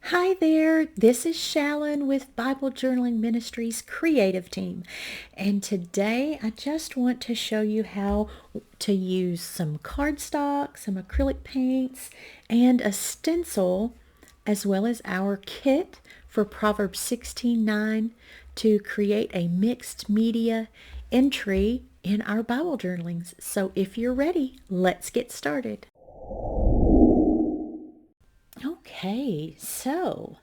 Hi there, this is Shalon with Bible Journaling Ministries Creative Team. And today I just want to show you how to use some cardstock, some acrylic paints, and a stencil, as well as our kit for Proverbs 16:9 to create a mixed media entry in our Bible journalings. So if you're ready, let's get started. Okay, so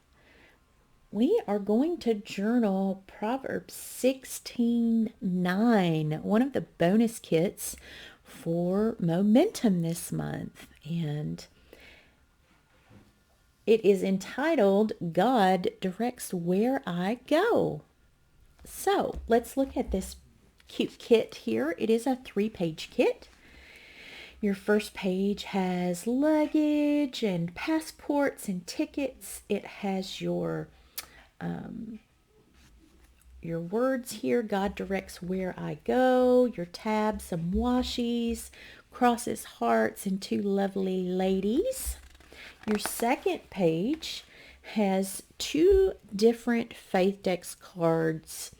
we are going to journal Proverbs 16:9, one of the bonus kits for momentum this month. And it is entitled, God Directs Where I Go. So let's look at this cute kit here. It is a 3-page kit. Your first page has luggage and passports and tickets. It has your words here, God directs where I go, your tabs, some washies, crosses, hearts, and 2 lovely ladies. Your second page has 2 different Faith Decks cards,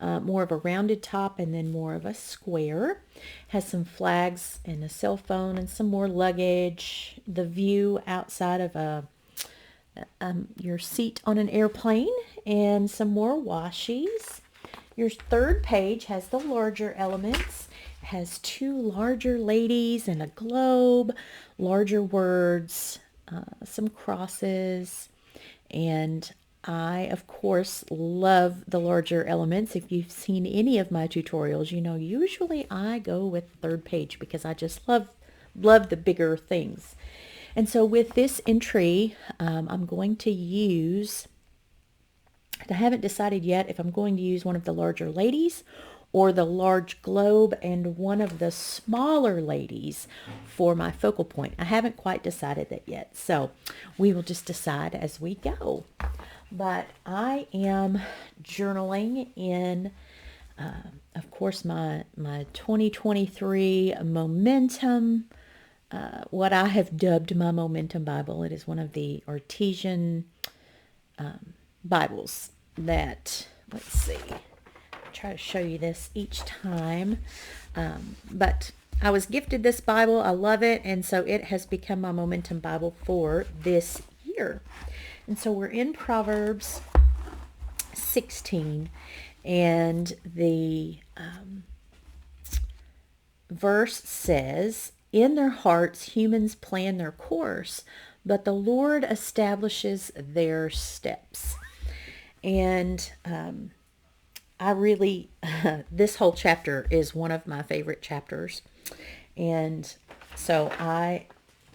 more of a rounded top and then more of a square. Has some flags and a cell phone and some more luggage, the view outside of your seat on an airplane, and some more washies. Your third page has the larger elements. It has 2 larger ladies and a globe, larger words, some crosses, and I, of course, love the larger elements. If you've seen any of my tutorials, you know usually I go with the third page because I just love the bigger things. And so with this entry, I'm going to use, I haven't decided yet if I'm going to use one of the larger ladies or the large globe and one of the smaller ladies for my focal point. I haven't quite decided that yet, so we will just decide as we go. But I am journaling in, of course, my 2023 momentum, what I have dubbed my Momentum Bible. It is one of the artesian Bibles that, let's see, I'll try to show you this each time. But I was gifted this Bible. I love it. And so it has become my Momentum Bible for this year. And so we're in Proverbs 16, and the verse says, in their hearts humans plan their course, but the Lord establishes their steps. And I really, this whole chapter is one of my favorite chapters. And so I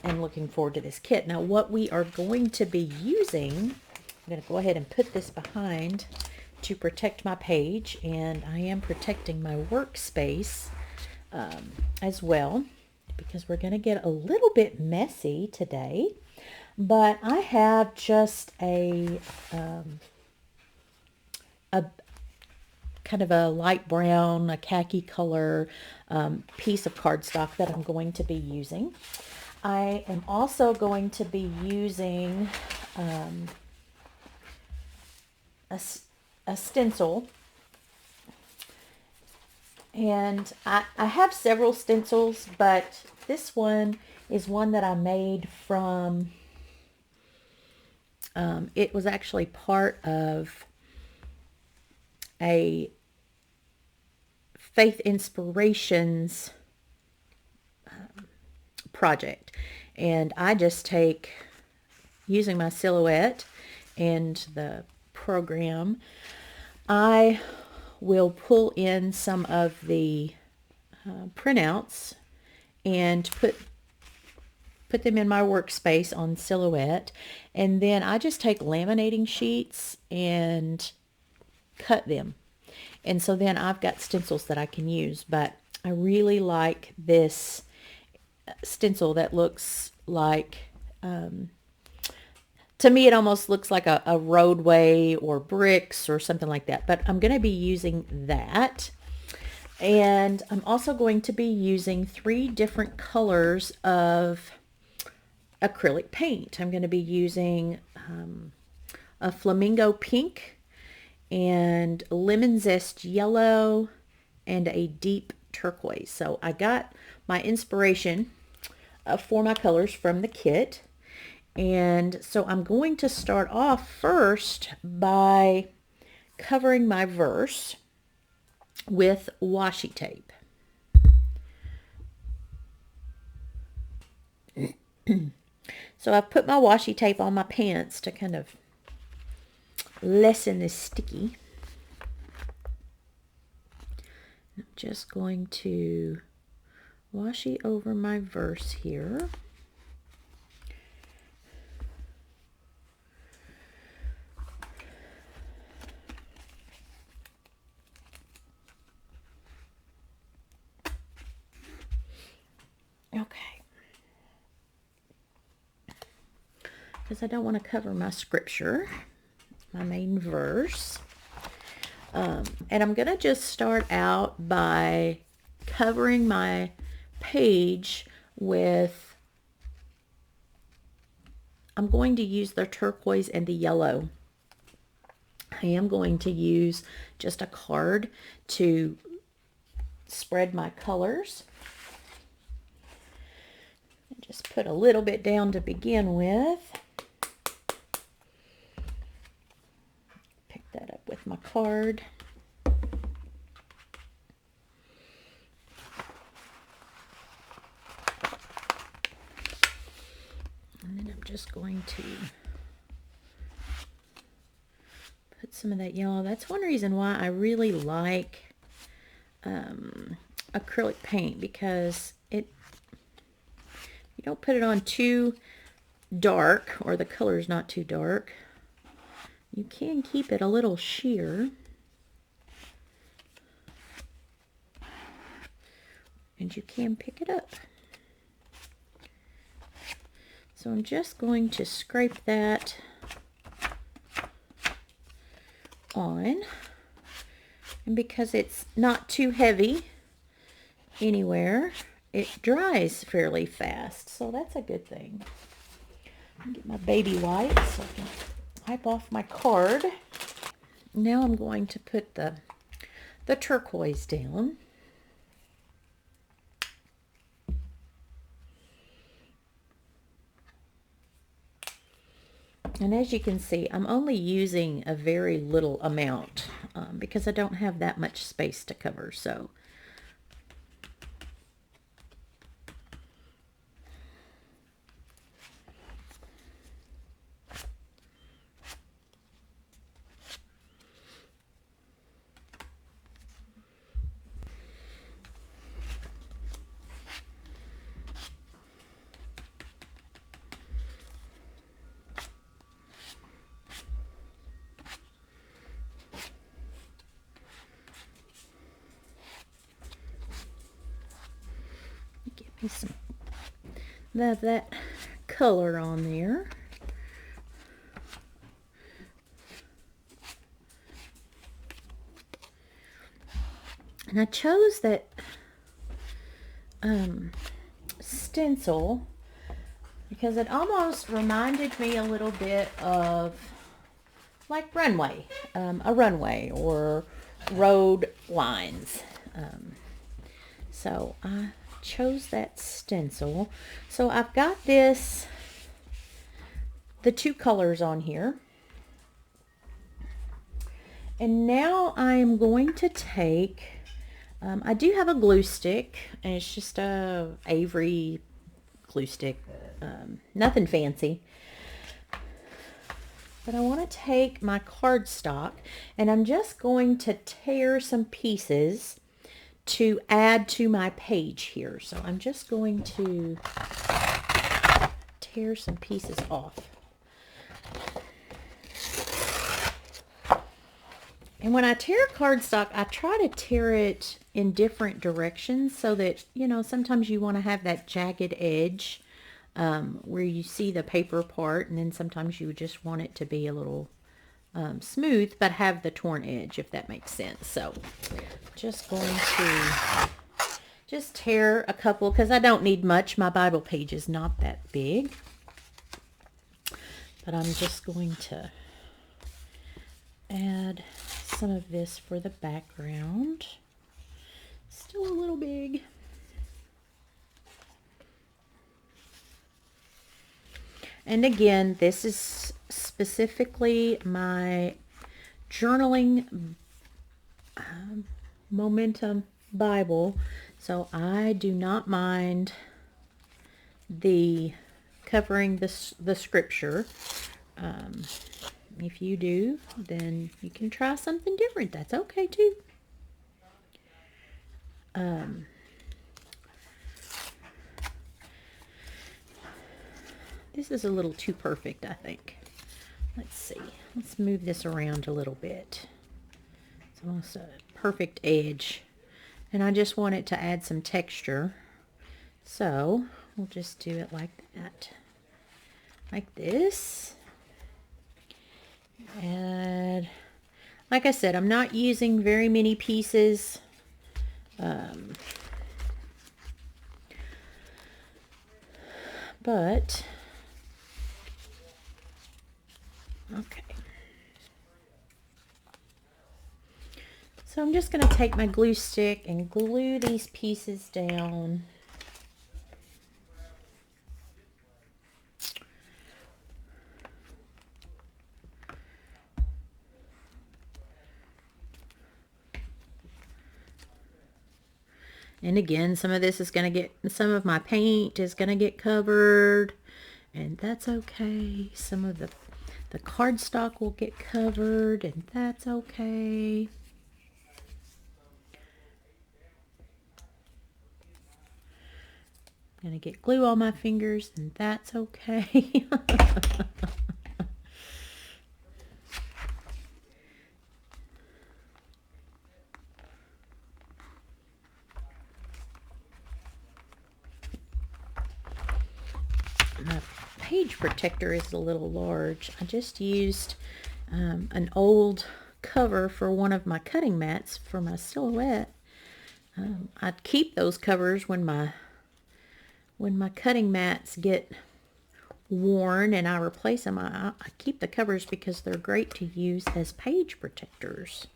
am looking forward to this kit. Now, what we are going to be using, I'm going to go ahead and put this behind to protect my page, and I am protecting my workspace as well, because we're going to get a little bit messy today. But I have just a kind of a light brown, a khaki color piece of cardstock that I'm going to be using. I am also going to be using a stencil. And I have several stencils, but this one is one that I made from, it was actually part of a Faith Inspirations project. And I just take, using my silhouette and the program, I will pull in some of the printouts and put them in my workspace on silhouette, and then I just take laminating sheets and cut them. And so then I've got stencils that I can use. But I really like this stencil that looks like, to me it almost looks like a roadway or bricks or something like that. But I'm going to be using that. And I'm also going to be using 3 different colors of acrylic paint. I'm going to be using a flamingo pink and lemon zest yellow and a deep turquoise. So I got my inspiration for my colors from the kit. And so I'm going to start off first by covering my verse with washi tape. So I've put my washi tape on my pants to kind of lessen the sticky. I'm just going to washi over my verse here. Okay. Because I don't want to cover my scripture, my main verse. And I'm going to just start out by covering my page with, I'm going to use the turquoise and the yellow. I am going to use just a card to spread my colors. Just put a little bit down to begin with. Pick that up with my card. And then I'm just going to put some of that yellow. That's one reason why I really like acrylic paint, because you don't put it on too dark, or the color is not too dark. You can keep it a little sheer. And you can pick it up. So I'm just going to scrape that on. And because it's not too heavy anywhere, it dries fairly fast, so that's a good thing. I'll get my baby wipes so I can wipe off my card. Now I'm going to put the turquoise down. And as you can see, I'm only using a very little amount because I don't have that much space to cover. So me some of that color on there. And I chose that stencil because it almost reminded me a little bit of like runway, a runway or road lines. So I chose that stencil. So I've got the two colors on here. And now I'm going to take, I do have a glue stick, and it's just a Avery glue stick, nothing fancy. But I want to take my cardstock, and I'm just going to tear some pieces to add to my page here. So I'm just going to tear some pieces off. And when I tear cardstock, I try to tear it in different directions so that, you know, sometimes you want to have that jagged edge where you see the paper part, and then sometimes you just want it to be a little smooth but have the torn edge, if that makes sense. So just going to just tear a couple because I don't need much. My Bible page is not that big. But I'm just going to add some of this for the background. Still a little big. And again, this is specifically my journaling momentum Bible, so I do not mind the covering the scripture. If you do, then you can try something different. That's okay too. This is a little too perfect, I think. Let's see. Let's move this around a little bit. It's almost a perfect edge. And I just want it to add some texture. So we'll just do it like that. Like this. And like I said, I'm not using very many pieces. But okay. So I'm just going to take my glue stick and glue these pieces down. And again, some of this is going to get, some of my paint is going to get covered, and that's okay. Some of the cardstock will get covered, and that's okay. I'm going to get glue on my fingers, and that's okay. My page protector is a little large. I just used an old cover for one of my cutting mats for my silhouette. I'd keep those covers when my cutting mats get worn and I replace them. I keep the covers because they're great to use as page protectors.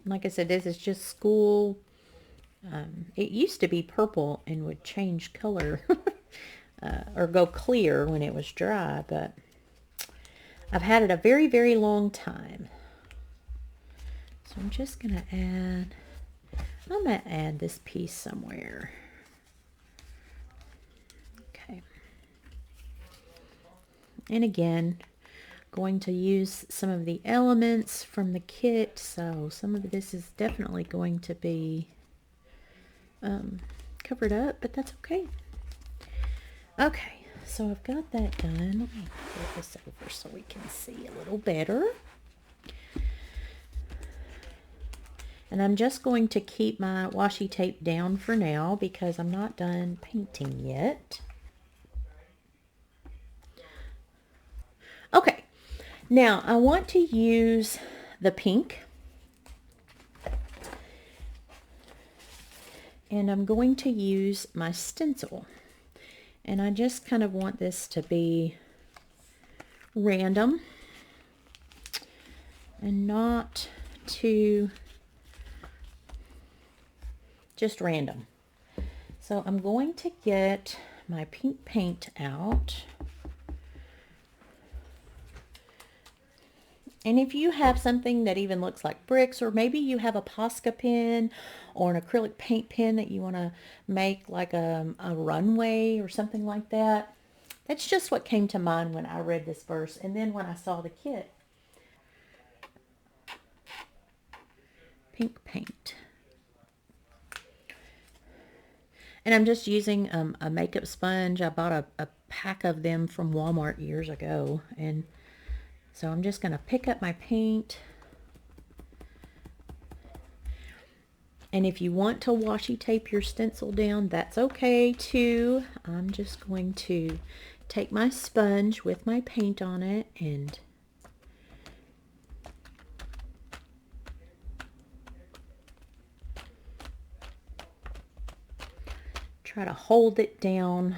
Like I said, this is just school. It used to be purple and would change color or go clear when it was dry, but I've had it a very, very long time. So I'm just going to add this piece somewhere. Okay. And again, going to use some of the elements from the kit, so some of this is definitely going to be covered up, but that's okay. Okay, so I've got that done. Let me flip this over so we can see a little better. And I'm just going to keep my washi tape down for now because I'm not done painting yet. Okay, now I want to use the pink. And I'm going to use my stencil. And I just kind of want this to be random and not too just random. So I'm going to get my pink paint out. And if you have something that even looks like bricks, or maybe you have a Posca pen or an acrylic paint pen that you want to make like a runway or something like that, that's just what came to mind when I read this verse. And then when I saw the kit, pink paint. And I'm just using a makeup sponge. I bought a pack of them from Walmart years ago. And so I'm just going to pick up my paint. And if you want to washi tape your stencil down, that's okay too. I'm just going to take my sponge with my paint on it and try to hold it down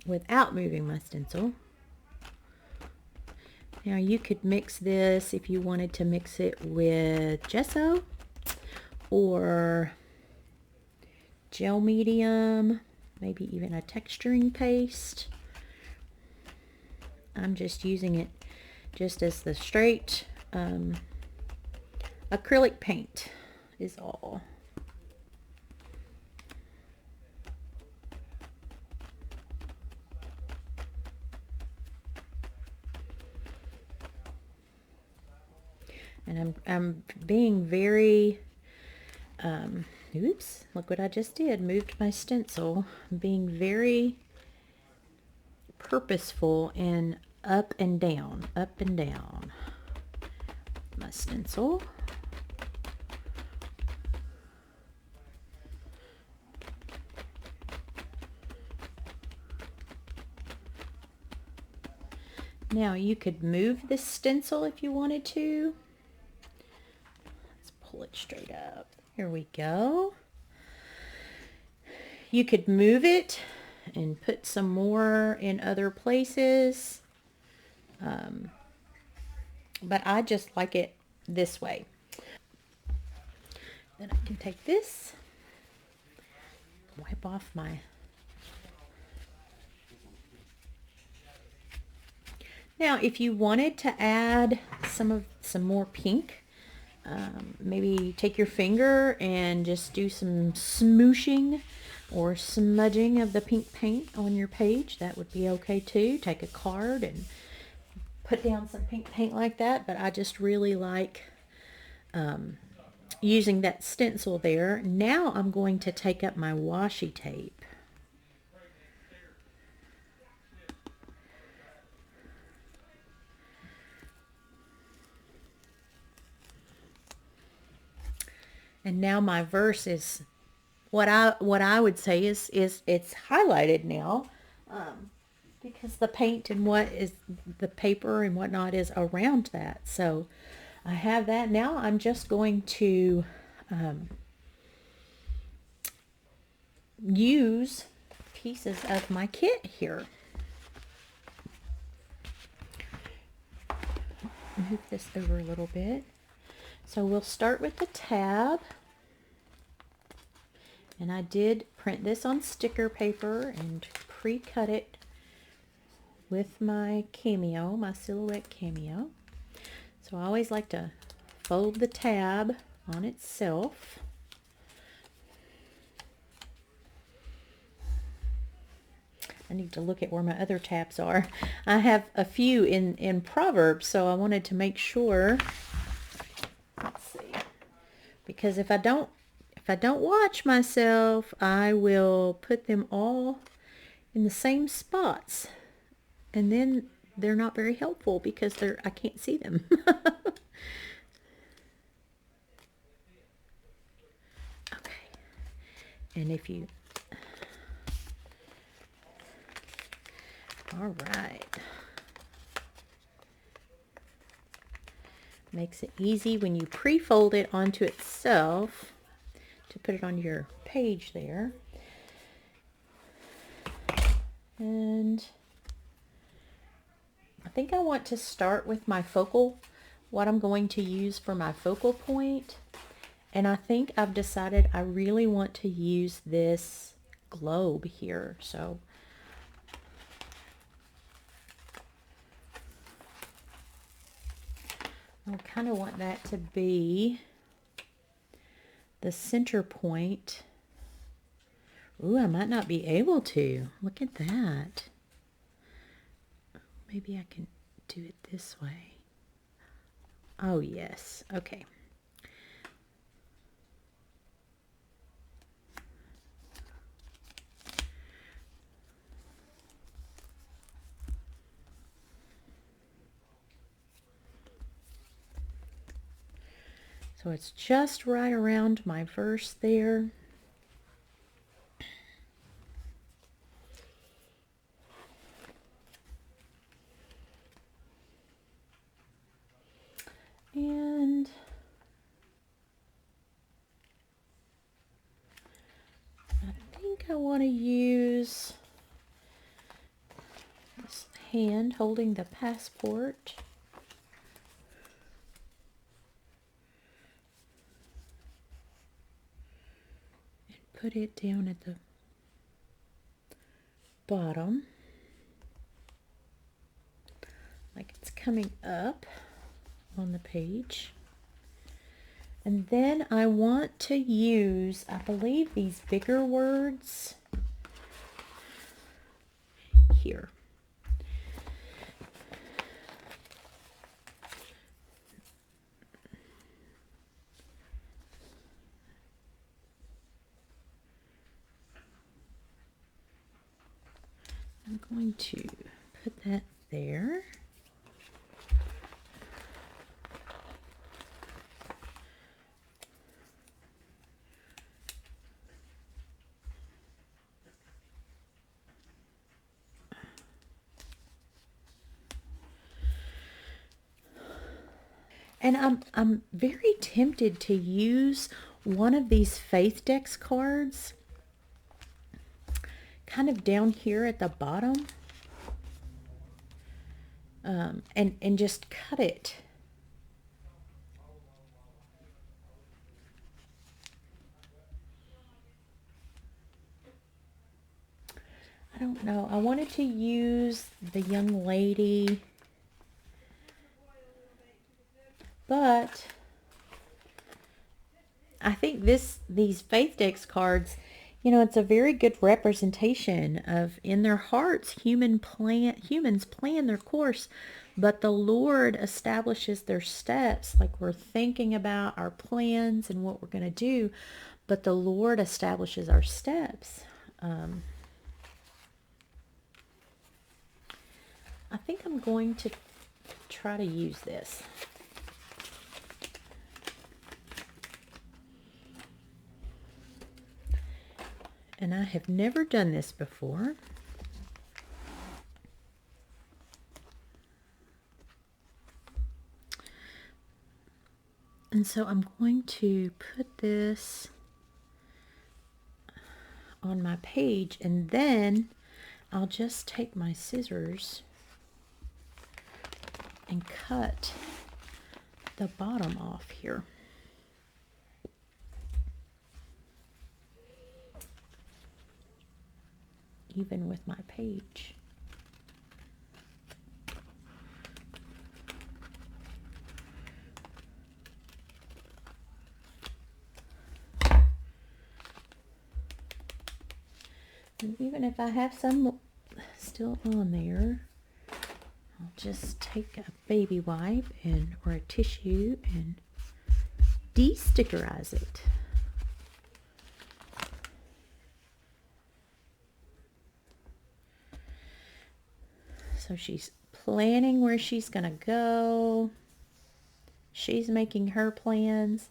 without moving my stencil. Now you could mix this if you wanted to mix it with gesso or gel medium, maybe even a texturing paste. I'm just using it just as the straight acrylic paint is all. And I'm being very, oops, look what I just did, moved my stencil. I'm being very purposeful and up and down my stencil. Now you could move this stencil if you wanted to. Let's pull it straight up. Here we go. You could move it and put some more in other places. But I just like it this way. Then I can take this, wipe off my... Now, if you wanted to add some more pink, maybe take your finger and just do some smooshing or smudging of the pink paint on your page. That would be okay too. Take a card and put down some pink paint like that. But I just really like using that stencil there. Now I'm going to take up my washi tape. And now my verse is what I would say is it's highlighted now, because the paint and what is the paper and whatnot is around that. So I have that. Now I'm just going to use pieces of my kit here. Move this over a little bit. So we'll start with the tab. And I did print this on sticker paper and pre-cut it with my cameo, my silhouette cameo. So I always like to fold the tab on itself. I need to look at where my other tabs are. I have a few in Proverbs, so I wanted to make sure. Let's see. Because if I don't watch myself, I will put them all in the same spots. And then they're not very helpful because I can't see them. Okay. And if you... All right. Makes it easy when you pre-fold it onto itself to put it on your page there. And I think I want to start with my what I'm going to use for my focal point. And I think I've decided I really want to use this globe here. So I kind of want that to be the center point. Ooh, I might not be able to. Look at that. Maybe I can do it this way. Oh, yes. Okay. So it's just right around my verse there. And I want to use this hand holding the passport. And put it down at the bottom. Like it's coming up on the page. And then I want to use, I believe, these bigger words here. I'm going to put that there. And I'm very tempted to use one of these Faith Decks cards kind of down here at the bottom, and just cut it. I don't know. I wanted to use the young lady, but I think these Faith Decks cards, you know, it's a very good representation of, in their hearts, humans plan their course, but the Lord establishes their steps. Like, we're thinking about our plans and what we're going to do, but the Lord establishes our steps. I think I'm going to try to use this. And I have never done this before. And so I'm going to put this on my page, and then I'll just take my scissors and cut the bottom off here. Even with my page. And even if I have some still on there, I'll just take a baby wipe or a tissue and de-stickerize it. So she's planning where she's going to go. She's making her plans,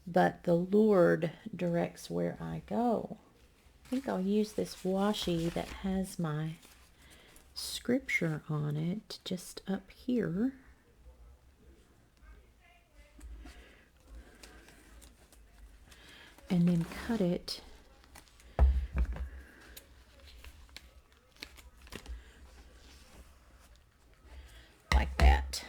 but the Lord directs where I go. I think I'll use this washi that has my scripture on it just up here. And then cut it like that.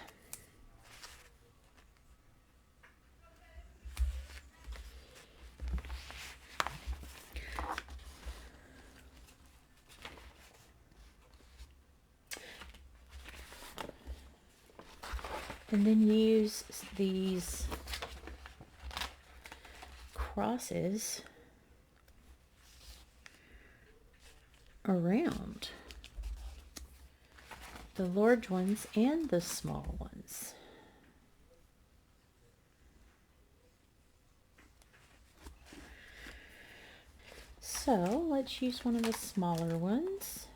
And then use these crosses around the large ones and the small ones. So let's use one of the smaller ones.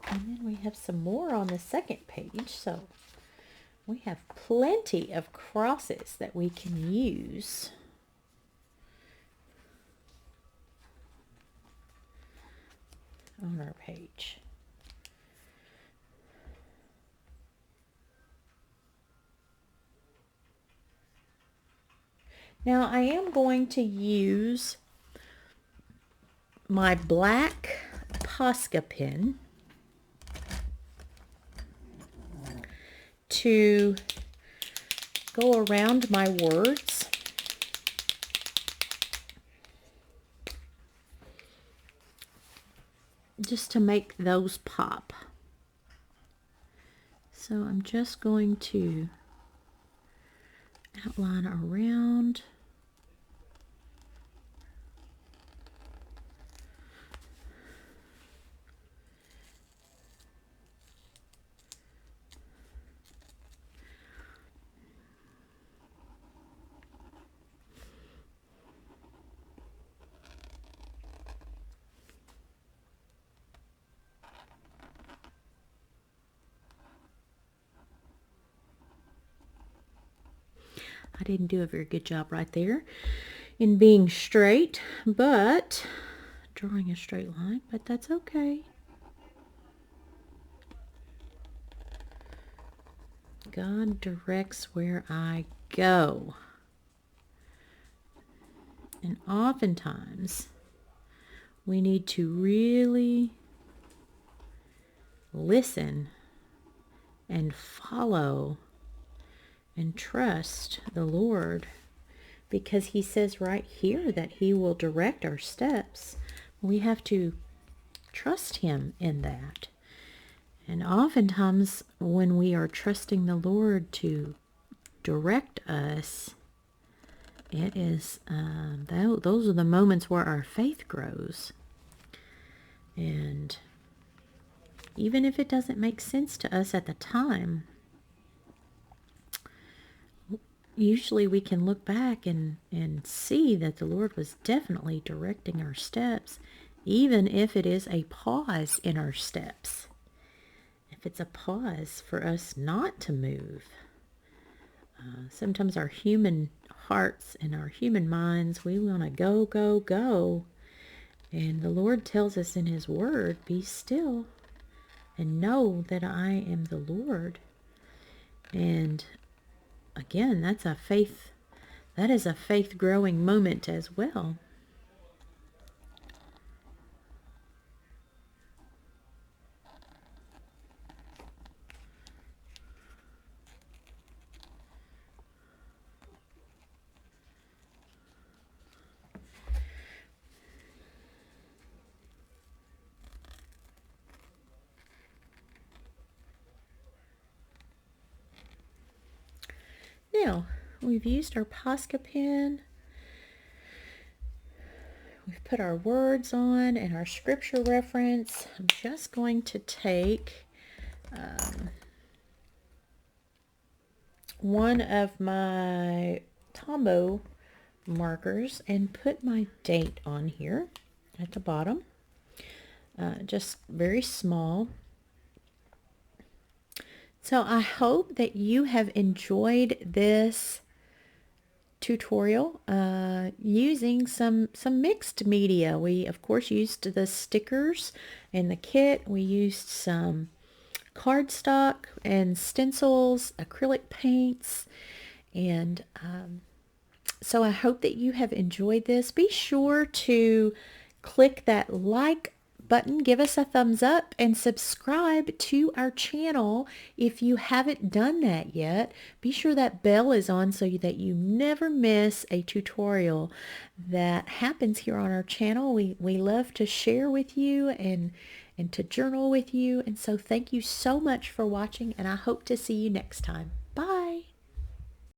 And then we have some more on the second page, so we have plenty of crosses that we can use. On our page. Now I am going to use my black Posca pen to go around my words. Just to make those pop. So I'm just going to outline around. I didn't do a very good job right there in being straight, but drawing a straight line, but that's okay. God directs where I go. And oftentimes we need to really listen and follow and trust the Lord, because he says right here that he will direct our steps. We have to trust him in that. And oftentimes when we are trusting the Lord to direct us, it is those are the moments where our faith grows. And even if it doesn't make sense to us at the time, usually we can look back and see that the Lord was definitely directing our steps, even if it is a pause in our steps. If it's a pause for us not to move. Sometimes our human hearts and our human minds, we want to go, go, go. And the Lord tells us in his word, be still and know that I am the Lord. And again, that is a faith growing moment as well. Now, we've used our Posca pen. We've put our words on and our scripture reference. I'm just going to take one of my Tombow markers and put my date on here at the bottom. Just very small. So I hope that you have enjoyed this tutorial using some mixed media. We of course used the stickers in the kit. We used some cardstock and stencils, acrylic paints, and so I hope that you have enjoyed this. Be sure to click that like button, give us a thumbs up, and subscribe to our channel if you haven't done that yet. Be sure that bell is on so that you never miss a tutorial that happens here on our channel. We love to share with you and to journal with you, and so thank you so much for watching, and I hope to see you next time.